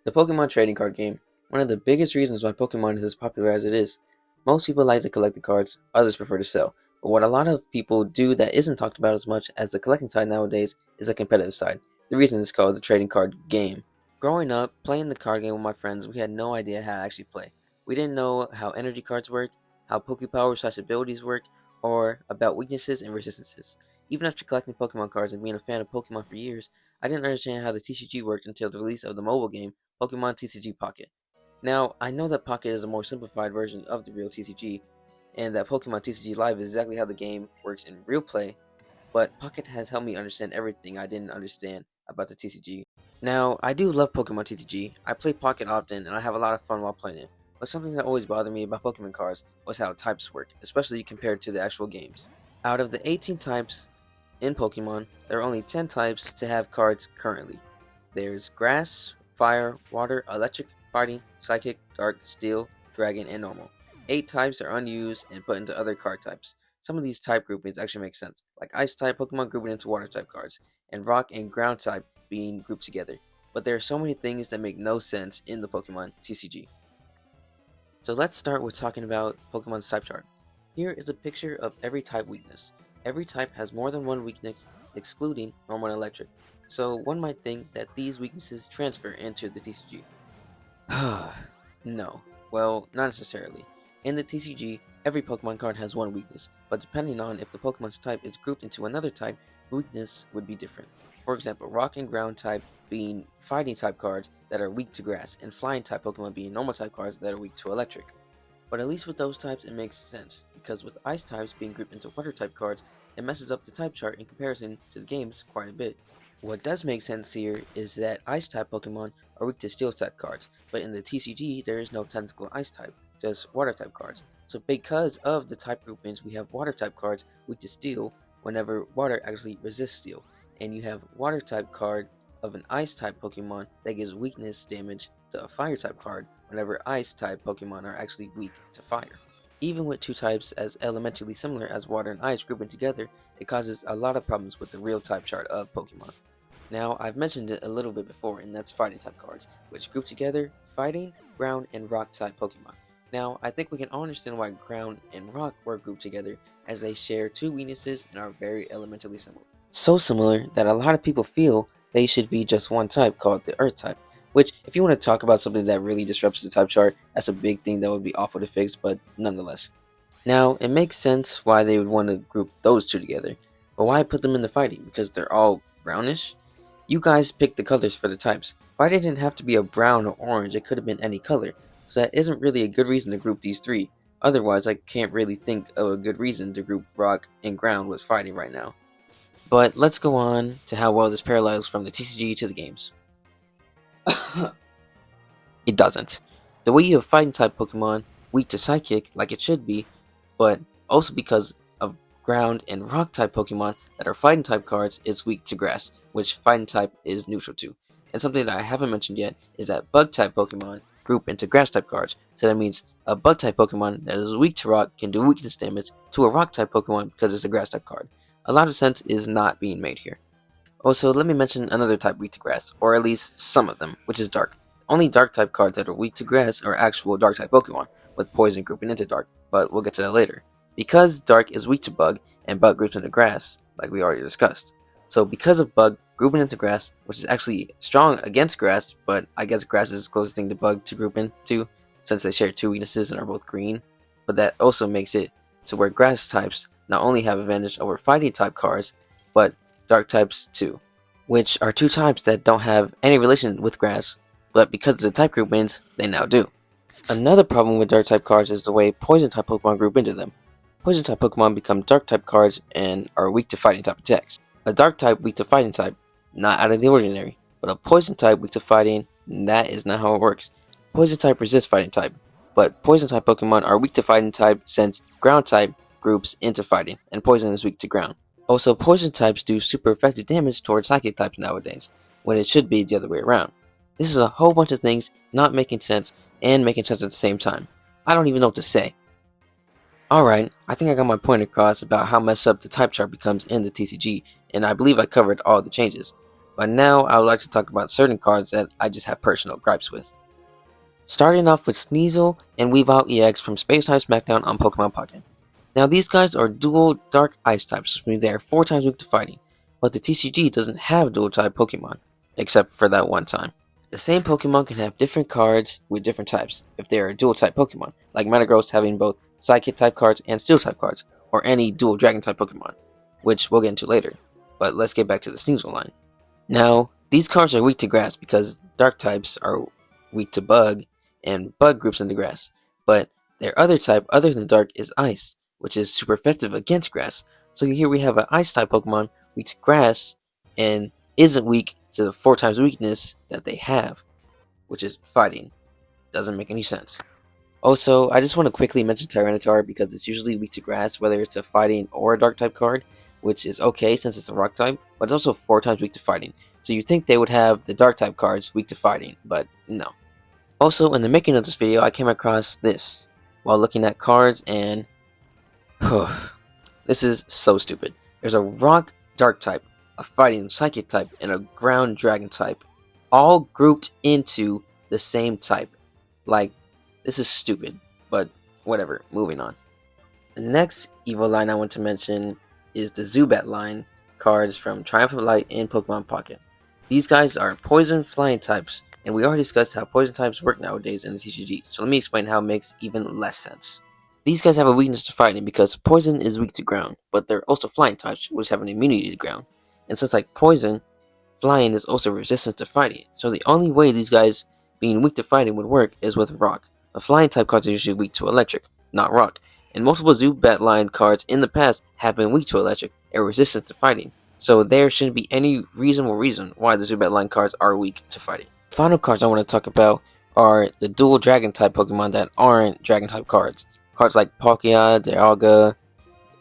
The Pokemon trading card game, one of the biggest reasons why Pokemon is as popular as it is. Most people like to collect the cards, others prefer to sell. But what a lot of people do that isn't talked about as much as the collecting side nowadays is the competitive side. The reason it's called the trading card game. Growing up, playing the card game with my friends, we had no idea how to actually play. We didn't know how energy cards worked, how Pokepower/abilities worked, or about weaknesses and resistances. Even after collecting Pokemon cards and being a fan of Pokemon for years, I didn't understand how the TCG worked until the release of the mobile game Pokemon TCG Pocket. Now, I know that Pocket is a more simplified version of the real TCG, and that Pokemon TCG Live is exactly how the game works in real play, but Pocket has helped me understand everything I didn't understand about the TCG. Now, I do love Pokemon TCG. I play Pocket often, and I have a lot of fun while playing it. But something that always bothered me about Pokemon cards was how types work, especially compared to the actual games. Out of the 18 types in Pokemon, there are only 10 types to have cards currently. There's Grass, Fire, Water, Electric, Fighting, Psychic, Dark, Steel, Dragon, and Normal. 8 types are unused and put into other card types. Some of these type groupings actually make sense, like Ice type Pokemon grouping into Water type cards, and Rock and Ground type being grouped together. But there are so many things that make no sense in the Pokemon TCG. So let's start with talking about Pokemon's type chart. Here is a picture of every type weakness. Every type has more than one weakness, excluding Normal and Electric. So one might think that these weaknesses transfer into the TCG. No. Well, not necessarily. In the TCG, every Pokemon card has one weakness, but depending on if the Pokemon's type is grouped into another type, the weakness would be different. For example, Rock and Ground type being Fighting type cards that are weak to Grass, and Flying type Pokemon being Normal type cards that are weak to Electric. But at least with those types it makes sense, because with Ice types being grouped into Water type cards, it messes up the type chart in comparison to the games quite a bit. What does make sense here is that Ice type Pokemon are weak to Steel type cards, but in the TCG there is no technical Ice type, just Water type cards. So because of the type groupings, we have Water type cards weak to Steel whenever Water actually resists Steel, and you have Water type card of an Ice type Pokemon that gives weakness damage to a Fire type card whenever Ice type Pokemon are actually weak to Fire. Even with two types as elementally similar as Water and Ice grouping together, it causes a lot of problems with the real type chart of Pokemon. Now, I've mentioned it a little bit before, and that's Fighting type cards, which group together Fighting, Ground, and Rock type Pokemon. Now, I think we can all understand why Ground and Rock were grouped together, as they share two weaknesses and are very elementally similar. So similar that a lot of people feel they should be just one type called the Earth type. Which, if you want to talk about something that really disrupts the type chart, that's a big thing that would be awful to fix, but nonetheless. Now, it makes sense why they would want to group those two together, but why put them in the fighting? Because they're all brownish? You guys picked the colors for the types. Why did it have to be a brown or orange? It could have been any color. So that isn't really a good reason to group these three. Otherwise, I can't really think of a good reason to group Rock and Ground with fighting right now. But let's go on to how well this parallels from the TCG to the games. It doesn't. The way you have fighting type Pokemon weak to Psychic like it should be, but also because of ground and rock type Pokemon that are fighting type cards, it's weak to Grass, which fighting type is neutral to. And something that I haven't mentioned yet is that bug type Pokemon group into grass type cards, so that means a bug type Pokemon that is weak to rock can do weakness damage to a rock type Pokemon because it's a grass type card. A lot of sense is not being made here. Also, let me mention another type weak to grass, or at least some of them, which is dark. Only dark type cards that are weak to grass are actual dark type Pokemon, with poison grouping into dark, but we'll get to that later. Because dark is weak to bug, and bug groups into grass, like we already discussed. So because of bug grouping into grass, which is actually strong against grass, but I guess grass is the closest thing to bug to group into, since they share two weaknesses and are both green, but that also makes it to where grass types not only have advantage over fighting type cards, but dark types too, which are two types that don't have any relation with grass, but because of the type groupings, they now do. Another problem with dark type cards is the way poison type Pokemon group into them. Poison type Pokemon become dark type cards and are weak to fighting type attacks. A dark type weak to fighting type, not out of the ordinary, but a poison type weak to fighting, that is not how it works. Poison type resists fighting type, but poison type Pokemon are weak to fighting type since ground type groups into fighting, and poison is weak to ground. Also, poison types do super effective damage towards psychic types nowadays, when it should be the other way around. This is a whole bunch of things not making sense and making sense at the same time. I don't even know what to say. Alright, I think I got my point across about how messed up the type chart becomes in the TCG, and I believe I covered all the changes. But now I would like to talk about certain cards that I just have personal gripes with. Starting off with Sneasel and Weavile EX from Space Time SmackDown on Pokemon Pocket. Now these guys are dual Dark Ice types, which means they are 4 times weak to fighting, but the TCG doesn't have dual type Pokemon, except for that one time. The same Pokemon can have different cards with different types, if they are dual type Pokemon, like Metagross having both Psychic type cards and Steel type cards, or any dual Dragon type Pokemon, which we'll get into later. But let's get back to the Sneasel line. Now, these cards are weak to grass because dark types are weak to bug, and bug groups into grass. But their other type, other than dark, is ice, which is super effective against grass. So here we have an ice type Pokemon weak to grass, and isn't weak to the 4 times weakness that they have, which is fighting. Doesn't make any sense. Also, I just want to quickly mention Tyranitar because it's usually weak to grass, whether it's a fighting or a dark type card, which is okay since it's a rock type, but it's also 4 times weak to fighting. So you think they would have the dark type cards weak to fighting, but no. Also, in the making of this video, I came across this while looking at cards, and this is so stupid. There's a rock dark type, a fighting psychic type, and a ground dragon type, all grouped into the same type. Like, this is stupid, but whatever, moving on. The next evil line I want to mention is the Zubat line cards from Triumphant Light and Pokemon Pocket. These guys are poison flying types, and we already discussed how poison types work nowadays in the TCG, so let me explain how it makes even less sense. These guys have a weakness to fighting because poison is weak to ground, but they're also flying types, which have an immunity to ground. And since like poison, flying is also resistant to fighting, so the only way these guys being weak to fighting would work is with rock. The flying type cards are usually weak to electric, not rock, and multiple Zubat line cards in the past have been weak to electric and resistant to fighting, so there shouldn't be any reasonable reason why the Zubat line cards are weak to fighting. The final cards I want to talk about are the dual dragon type Pokemon that aren't dragon type cards. Cards like Palkia, Dialga,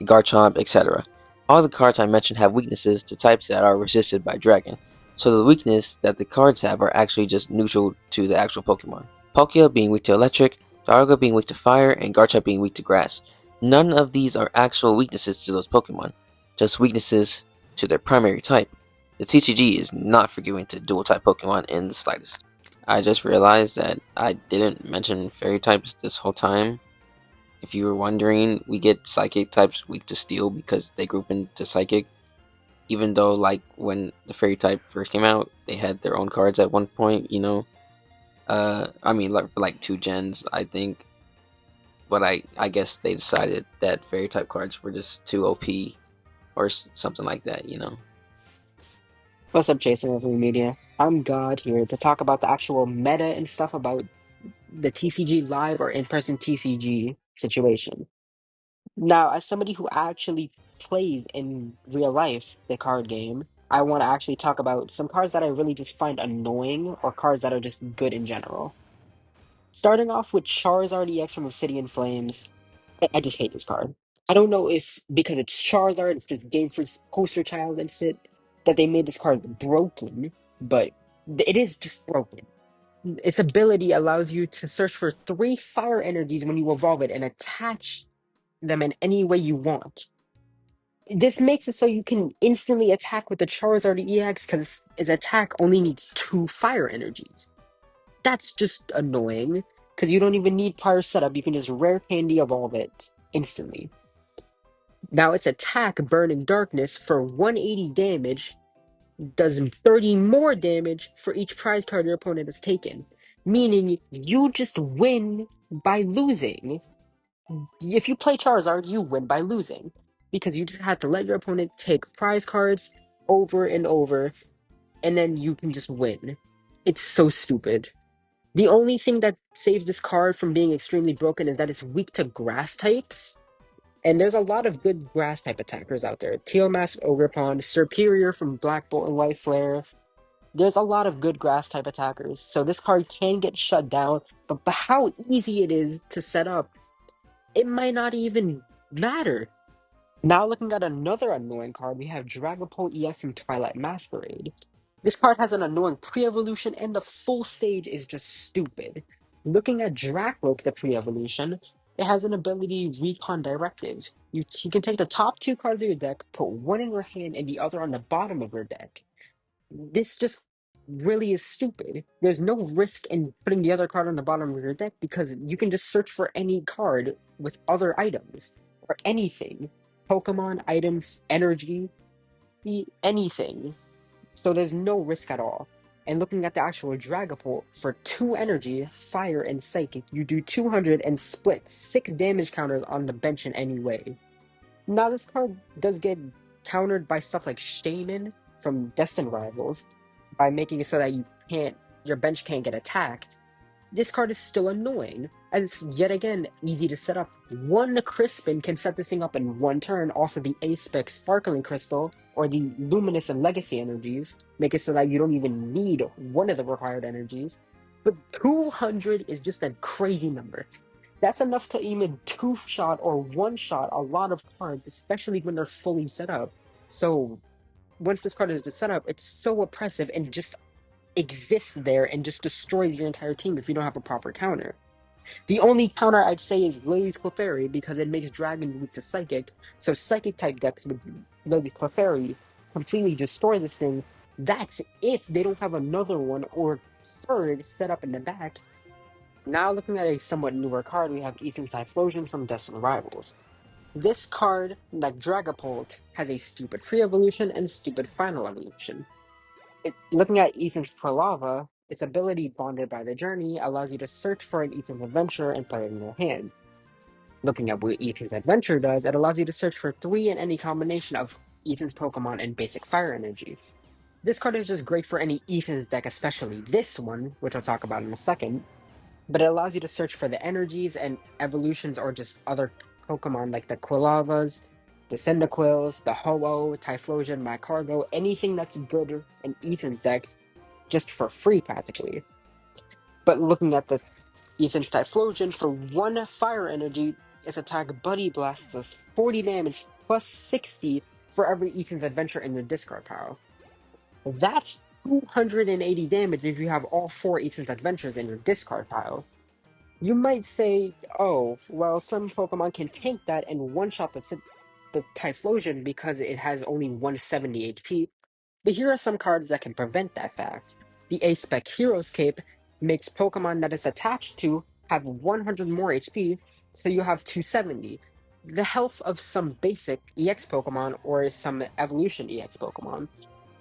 Garchomp, etc. All the cards I mentioned have weaknesses to types that are resisted by dragon, so the weakness that the cards have are actually just neutral to the actual Pokemon. Palkia being weak to electric, Dialga being weak to fire, and Garchomp being weak to grass. None of these are actual weaknesses to those Pokemon, just weaknesses to their primary type. The TCG is not forgiving to dual type Pokemon in the slightest. I just realized that I didn't mention fairy types this whole time. If you were wondering, we get psychic types weak to steel because they group into psychic. Even though, like, when the fairy type first came out, they had their own cards at one point, you know. I mean, like 2 gens, I think. But I guess they decided that fairy type cards were just too OP or something like that, you know. What's up, Jason of Media? I'm God here to talk about the actual meta and stuff about the TCG live or in-person TCG situation. Now, as somebody who actually plays in real life the card game, I want to actually talk about some cards that I really just find annoying or cards that are just good in general. Starting off with Charizard EX from Obsidian Flames. I just hate this card. I don't know if because it's Charizard, it's just Game Freak's poster child and shit, that they made this card broken, but it is just broken. Its ability allows you to search for 3 fire energies when you evolve it and attach them in any way you want. This makes it so you can instantly attack with the Charizard EX because its attack only needs 2 fire energies. That's just annoying because you don't even need prior setup. You can just rare candy evolve it instantly. Now its attack, Burn in Darkness, for 180 damage, does 30 more damage for each prize card your opponent has taken. Meaning you just win by losing. If you play Charizard, you win by losing. Because you just have to let your opponent take prize cards over and over, and then you can just win. It's so stupid. The only thing that saves this card from being extremely broken is that it's weak to grass types. And there's a lot of good grass type attackers out there. Teal Mask Ogerpon, Superior from Black Bolt and White Flare. There's a lot of good grass type attackers. So this card can get shut down, but how easy it is to set up, it might not even matter. Now looking at another annoying card, we have Dragapult EX from Twilight Masquerade. This card has an annoying pre-evolution, and the full stage is just stupid. Looking at Drakloak, the pre-evolution, it has an ability Recon Directive. You can take the top 2 cards of your deck, put one in your hand and the other on the bottom of your deck. This just really is stupid. There's no risk in putting the other card on the bottom of your deck because you can just search for any card with other items or anything. Pokemon, items, energy, anything. So there's no risk at all. And looking at the actual Dragapult, for 2 energy, fire, and psychic, you do 200 and split 6 damage counters on the bench in any way. Now, this card does get countered by stuff like Shaman from Destined Rivals by making it so that your bench can't get attacked. This card is still annoying, and it's yet again easy to set up. One Crispin can set this thing up in 1 turn. Also, the A-Spec Sparkling Crystal or the Luminous and Legacy energies make it so that you don't even need one of the required energies. But 200 is just a crazy number. That's enough to even two-shot or one-shot a lot of cards, especially when they're fully set up. So once this card is just set up, it's so oppressive and just exists there and just destroys your entire team if you don't have a proper counter. The only counter I'd say is Lily's Clefairy because it makes Dragon weak to Psychic, so Psychic type decks with Lily's Clefairy completely destroy this thing. That's if they don't have another one or third set up in the back. Now looking at a somewhat newer card, we have Ethan Typhlosion from Destined Rivals. This card, like Dragapult, has a stupid pre-evolution and stupid final evolution. Looking at Ethan's Prolava, its ability Bonded by the Journey allows you to search for an Ethan's Adventure and play it in your hand. Looking at what Ethan's Adventure does, it allows you to search for 3 in any combination of Ethan's Pokemon and basic Fire Energy. This card is just great for any Ethan's deck, especially this one, which I'll talk about in a second, but it allows you to search for the energies and evolutions or just other Pokemon like the Quilavas, the Cyndaquils, the Ho-Oh, Typhlosion, Magcargo, anything that's good in Ethan's deck just for free practically. But looking at the Ethan's Typhlosion, for 1 fire energy, its attack Buddy Blasts does 40 damage plus 60 for every Ethan's Adventure in your discard pile. That's 280 damage if you have all 4 Ethan's Adventures in your discard pile. You might say, oh, well, some Pokemon can tank that and one-shot the Typhlosion because it has only 170 HP, but here are some cards that can prevent that fact. The A-Spec Hero's Cape makes Pokemon that it's attached to have 100 more HP, so you have 270. The health of some basic EX Pokemon or some Evolution EX Pokemon.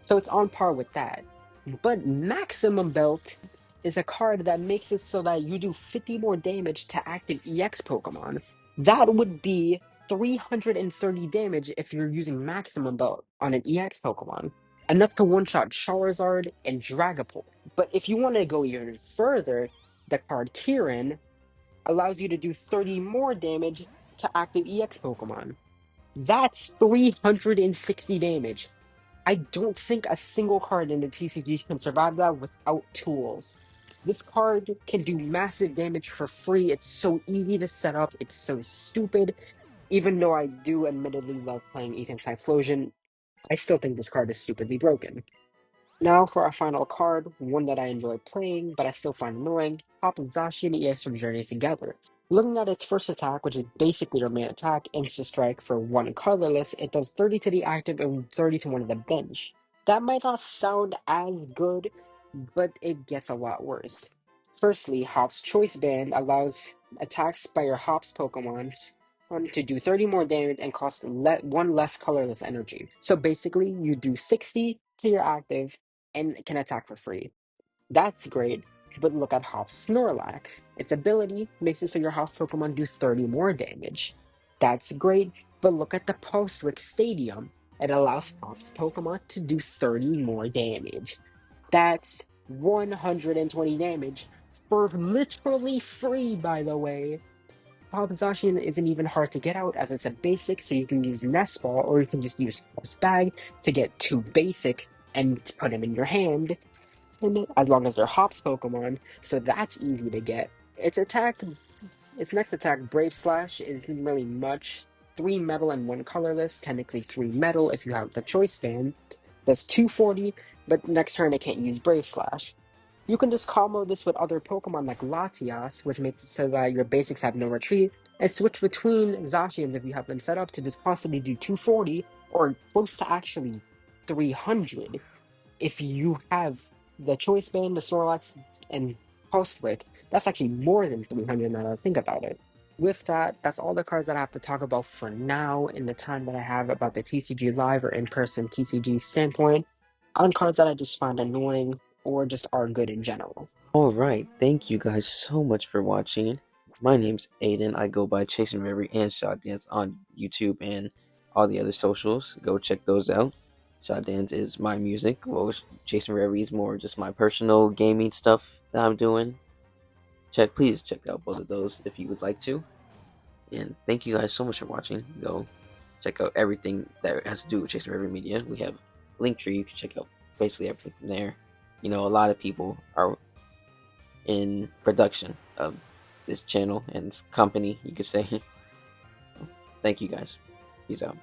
So it's on par with that. But Maximum Belt is a card that makes it so that you do 50 more damage to active EX Pokemon. That would be 330 damage if you're using Maximum Belt on an EX Pokemon. Enough to one-shot Charizard and Dragapult. But if you want to go even further, the card Kieran allows you to do 30 more damage to active EX Pokemon. That's 360 damage. I don't think a single card in the TCG can survive that without tools. This card can do massive damage for free. It's so easy to set up. It's so stupid. Even though I do admittedly love playing Ethan Typhlosion, I still think this card is stupidly broken. Now for our final card, one that I enjoy playing, but I still find annoying, Hop Zacian EX from Journey Together. Looking at its first attack, which is basically your main attack, Insta Strike for 1 colorless, it does 30 to the active and 30 to one of the bench. That might not sound as good, but it gets a lot worse. Firstly, Hop's Choice Band allows attacks by your Hops Pokemon to do 30 more damage and cost 1 less colorless energy. So basically, you do 60 to your active and can attack for free. That's great, but look at Hop's Snorlax. Its ability makes it so your Hops Pokemon do 30 more damage. That's great, but look at the Post-Rick Stadium. It allows Hops Pokemon to do 30 more damage. That's 120 damage for literally free, by the way. Bob Zacian isn't even hard to get out as it's a basic, so you can use Nest Ball or you can just use Hop's Bag to get 2 basic and put them in your hand, and as long as they're Hops Pokemon, so that's easy to get. Its next attack, Brave Slash, isn't really much. 3 metal and 1 colorless, technically 3 metal if you have the Choice Band. Does 240, but next turn it can't use Brave Slash. You can just combo this with other Pokemon like Latias, which makes it so that your basics have no retreat, and switch between Zacians if you have them set up to just constantly do 240, or close to actually 300. if you have the Choice Band, the Snorlax, and Postwick, that's actually more than 300 meta. Think about it. With that, that's all the cards that I have to talk about for now in the time that I have about the TCG Live or in-person TCG standpoint on cards that I just find annoying or just are good in general. Alright, thank you guys so much for watching. My name's Aiden. I go by Chasing Reverie and Shaud Dance on YouTube and all the other socials. Go check those out. Shaud Dance is my music. Well, Chasing Reverie is more just my personal gaming stuff that I'm doing. Please check out both of those if you would like to. And thank you guys so much for watching. Go check out everything that has to do with Chasing Reverie Media. We have Linktree. You can check out basically everything from there. You know, a lot of people are in production of this channel and company, you could say. Thank you guys. Peace out.